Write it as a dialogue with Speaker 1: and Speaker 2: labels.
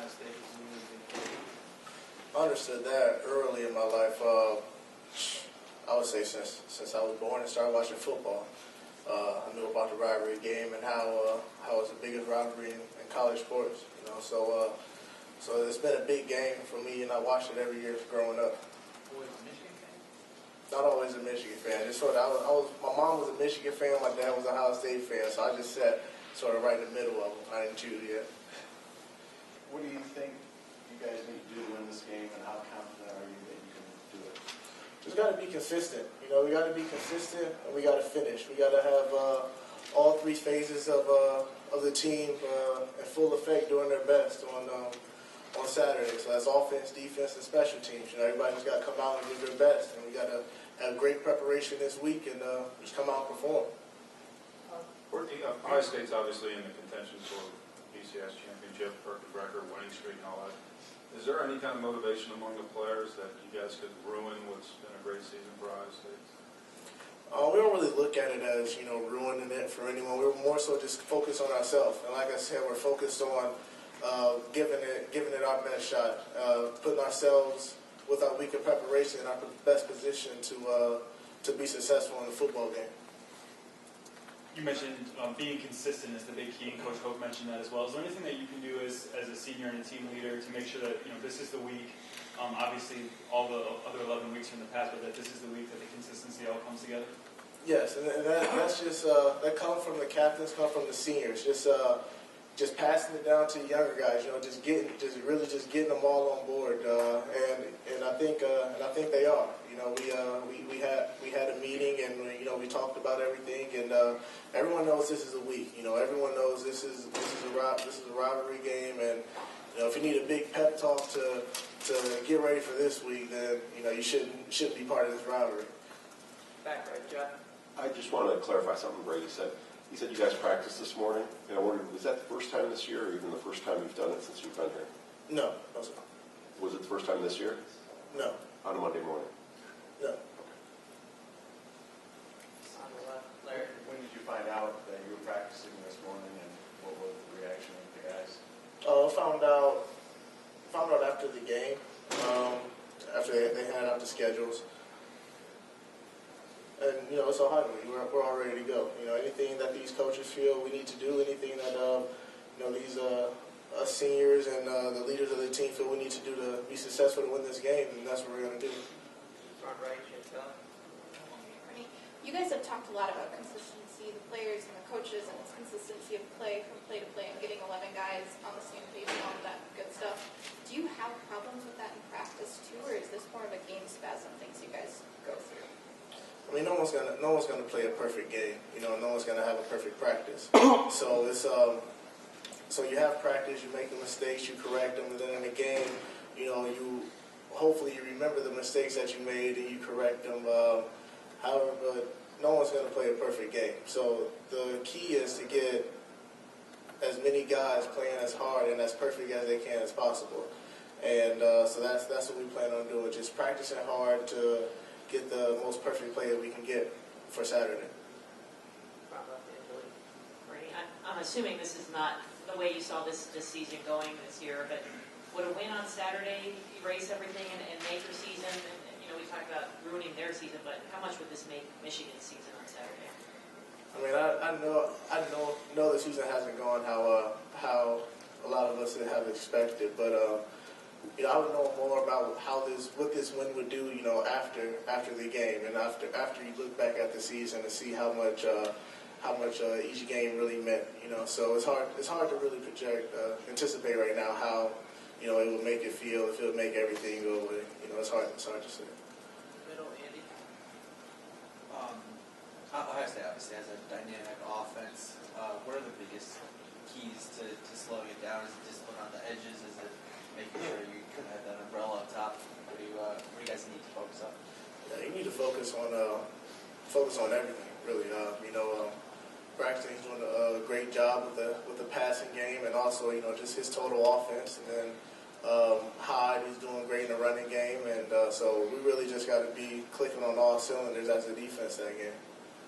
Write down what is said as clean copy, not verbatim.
Speaker 1: State was a really big kid?
Speaker 2: I understood that early in my life. I would say since I was born and started watching football. I knew about the rivalry game and how it's the biggest rivalry in college sports. So it's been a big game for me, and I watched it every year growing up.
Speaker 1: Always a Michigan fan?
Speaker 2: Not always a Michigan fan. Just sort of, my mom was a Michigan fan, my dad was a Ohio State fan, so I just sat sort of right in the middle of them. I didn't choose yet.
Speaker 3: What do you think you guys need to do to win this game, and how confident are you that you can do it?
Speaker 2: Just got to be consistent. We got to be consistent, and we got to finish. We got to have all three phases of the team in full effect doing their best on Saturday. So that's offense, defense, and special teams. Everybody's got to come out and do their best, and we got to have great preparation this week and just come out and perform.
Speaker 4: Courtney, Ohio State's obviously in the contention for BCS championship, perfect record, winning streak, and all that. Is there any kind of motivation among the players that you guys could ruin what's been a great season for Ohio State?
Speaker 2: We don't really look at it as, ruining it for anyone. We're more so just focused on ourselves. And like I said, we're focused on giving it our best shot, putting ourselves with our week of preparation in our best position to be successful in the football game.
Speaker 5: You mentioned being consistent is the big key, and Coach Hope mentioned that as well. Is there anything that you can do as a senior and a team leader to make sure that this is the week, obviously all the other 11 weeks from the past, but that this is the week that the consistency all comes together?
Speaker 2: Yes, and that's just that comes from the captains, come from the seniors, just passing it down to the younger guys. Just getting them all on board, and I think they are. We had a meeting, and we talked about everything, and everyone knows this is a week. Everyone knows this is a rivalry game, and if you need a big pep talk to get ready for this week, then you shouldn't be part of this rivalry.
Speaker 1: Back right, Jeff.
Speaker 3: I just want to clarify something Brady said. He said you guys practiced this morning, and I wondered, was that the first time this year, or even the first time you've done it since you've been here?
Speaker 2: No, sir.
Speaker 3: Was it the first time this year?
Speaker 2: No.
Speaker 3: On a Monday morning?
Speaker 2: No.
Speaker 1: On the left, Larry.
Speaker 3: When did you find out that you were practicing this morning, and what was the reaction of the guys?
Speaker 2: Found out after the game, after they handed out the schedules. And, it's a rivalry. We're all ready to go. Anything that these coaches feel we need to do, anything that, these us seniors and the leaders of the team feel we need to do to be successful to win this game, and that's what we're going to do.
Speaker 1: Front right, Chantel.
Speaker 6: You guys have talked a lot about consistency, the players and the coaches, and its consistency of play from play to play and getting 11 guys on the same page and all of that good stuff. Do you have problems with that in practice too, or is this more of a game spasm things you guys go through?
Speaker 2: I mean, no one's gonna play a perfect game. No one's gonna have a perfect practice. So it's so you have practice, you make the mistakes, you correct them, and then in the game, you hopefully you remember the mistakes that you made and you correct them. However, but no one's gonna play a perfect game. So the key is to get as many guys playing as hard and as perfect as they can as possible. And so that's what we plan on doing, just practicing hard to get the most perfect play that we can get for Saturday.
Speaker 1: Front left, Angelique.
Speaker 7: Bernie, I'm assuming this is not the way you saw this season going this year, but would a win on Saturday erase everything and make your season? And we talked about ruining their season, but how much would this make Michigan's season on Saturday?
Speaker 2: I mean, I know the season hasn't gone how a lot of us have expected, but I would know more about what this win would do, after the game and after you look back at the season and see how much each game really meant, So it's hard to really anticipate right now how, it would make it feel, if it would make everything go away. It's hard to say.
Speaker 1: Middle, Andy.
Speaker 8: Ohio State obviously has a dynamic offense. What are the biggest keys to slowing it down? Is it discipline on the edges? Is it making sure you can have that umbrella up top? What do you guys need to focus on?
Speaker 2: Yeah, you need to focus on everything, really. Braxton's doing a great job with the passing game, and also just his total offense. And then Hyde, he's doing great in the running game, and so we really just got to be clicking on all cylinders as a defense that game.